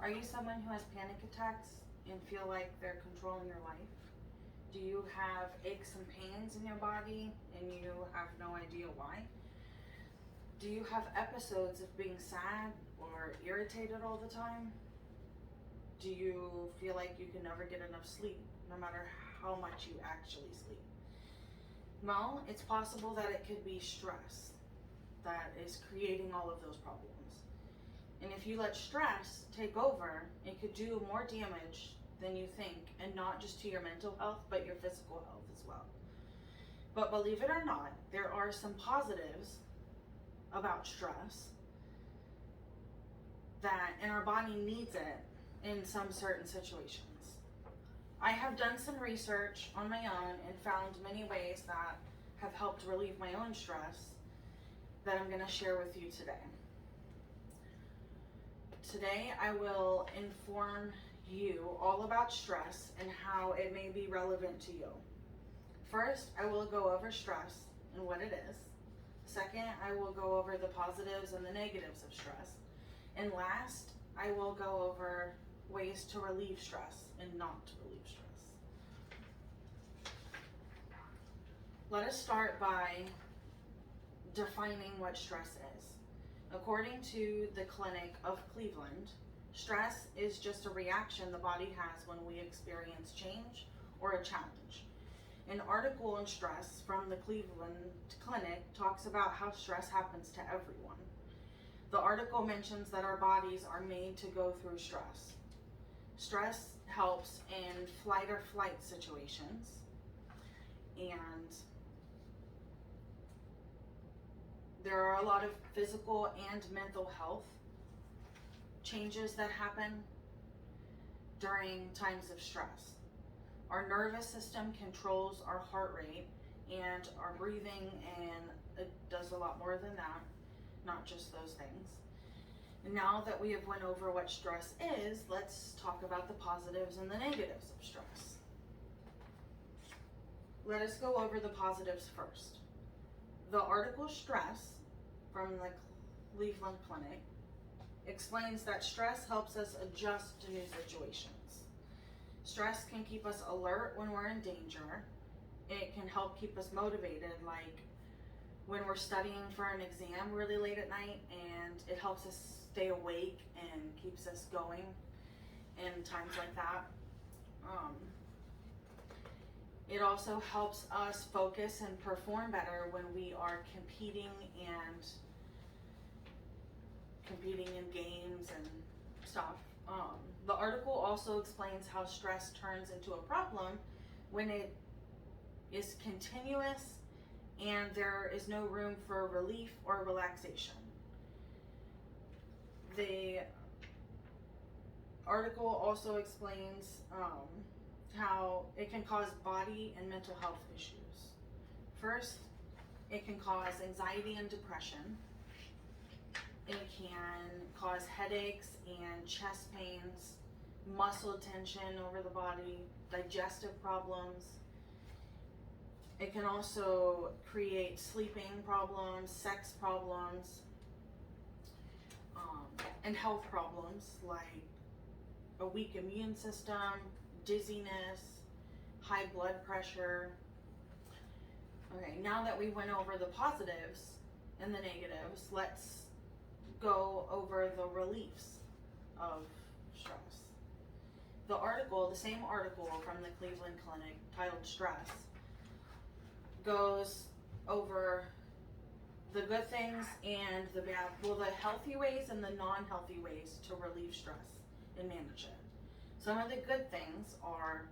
Are you someone who has panic attacks and feel like they're controlling your life? Do you have aches and pains in your body and you have no idea why? Do you have episodes of being sad or irritated all the time? Do you feel like you can never get enough sleep, no matter how much you actually sleep? Well, it's possible that it could be stress that is creating all of those problems. And if you let stress take over, it could do more damage than you think, and not just to your mental health, but your physical health as well. But believe it or not, there are some positives about stress that, and our body needs it in some certain situations. I have done some research on my own and found many ways that have helped relieve my own stress that I'm going to share with you today. Today I will inform you all about stress and how it may be relevant to you. First, I will go over stress and what it is. Second, I will go over the positives and the negatives of stress. And last, I will go over ways to relieve stress and not to relieve stress. Let us start by defining what stress is. According to the Clinic of Cleveland, stress is just a reaction the body has when we experience change or a challenge. An article on stress from the Cleveland Clinic talks about how stress happens to everyone. The article mentions that our bodies are made to go through stress. Stress helps in flight or flight situations, and there are a lot of physical and mental health changes that happen during times of stress. Our nervous system controls our heart rate and our breathing, and it does a lot more than that, not just those things. And now that we have went over what stress is, let's talk about the positives and the negatives of stress. Let us go over the positives first. The article Stress from the Cleveland Clinic explains that stress helps us adjust to new situations. Stress can keep us alert when we're in danger. It can help keep us motivated, like when we're studying for an exam really late at night, and it helps us stay awake and keeps us going in times like that. It also helps us focus and perform better when we are competing in games and stuff. The article also explains how stress turns into a problem when it is continuous and there is no room for relief or relaxation. The article also explains how it can cause body and mental health issues. First, it can cause anxiety and depression. It can cause headaches and chest pains, muscle tension over the body, digestive problems. It can also create sleeping problems, sex problems, and health problems like a weak immune system, dizziness, high blood pressure. Okay, now that we went over the positives and the negatives, let's go over the reliefs of stress. The same article from the Cleveland Clinic titled Stress, goes over the good things and the bad, the healthy ways and the non-healthy ways to relieve stress and manage it. Some of the good things are,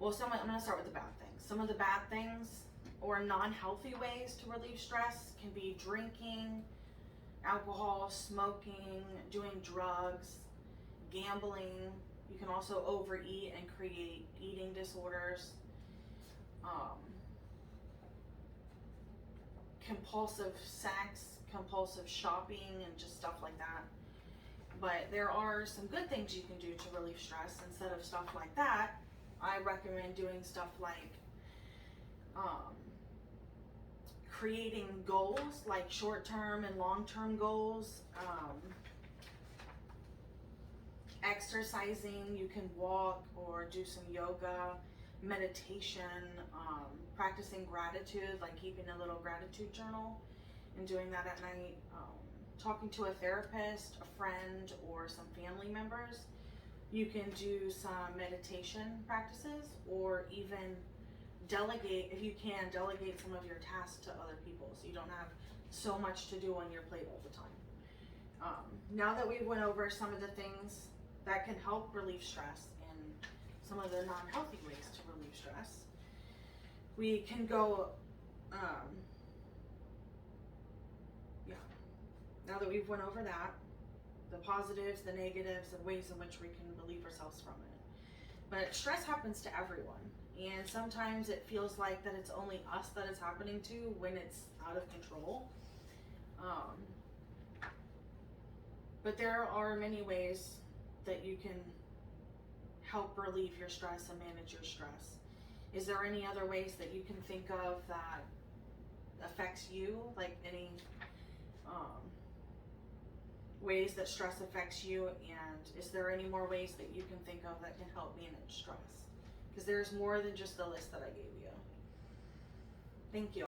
I'm going to start with the bad things. Some of the bad things or non-healthy ways to relieve stress can be drinking alcohol, smoking, doing drugs, gambling. You can also overeat and create eating disorders. Compulsive sex, compulsive shopping, and just stuff like that. But there are some good things you can do to relieve stress. Instead of stuff like that, I recommend doing stuff like creating goals, like short-term and long-term goals. exercising. You can walk or do some yoga, meditation, practicing gratitude, like keeping a little gratitude journal and doing that at night. Talking to a therapist, a friend, or some family members. You can do some meditation practices, or even delegate, if you can, delegate some of your tasks to other people so you don't have so much to do on your plate all the time. Now that we went over some of the things that can help relieve stress and some of the non-healthy ways to relieve stress, we can go, now that we've went over that, the positives, the negatives, and ways in which we can relieve ourselves from it. But stress happens to everyone, and sometimes it feels like that it's only us that it's happening to when it's out of control. But there are many ways that you can help relieve your stress and manage your stress. Is there any other ways that you can think of that affects you, like any ways that stress affects you, and is there any more ways that you can think of that can help manage stress? Because there's more than just the list that I gave you. Thank you.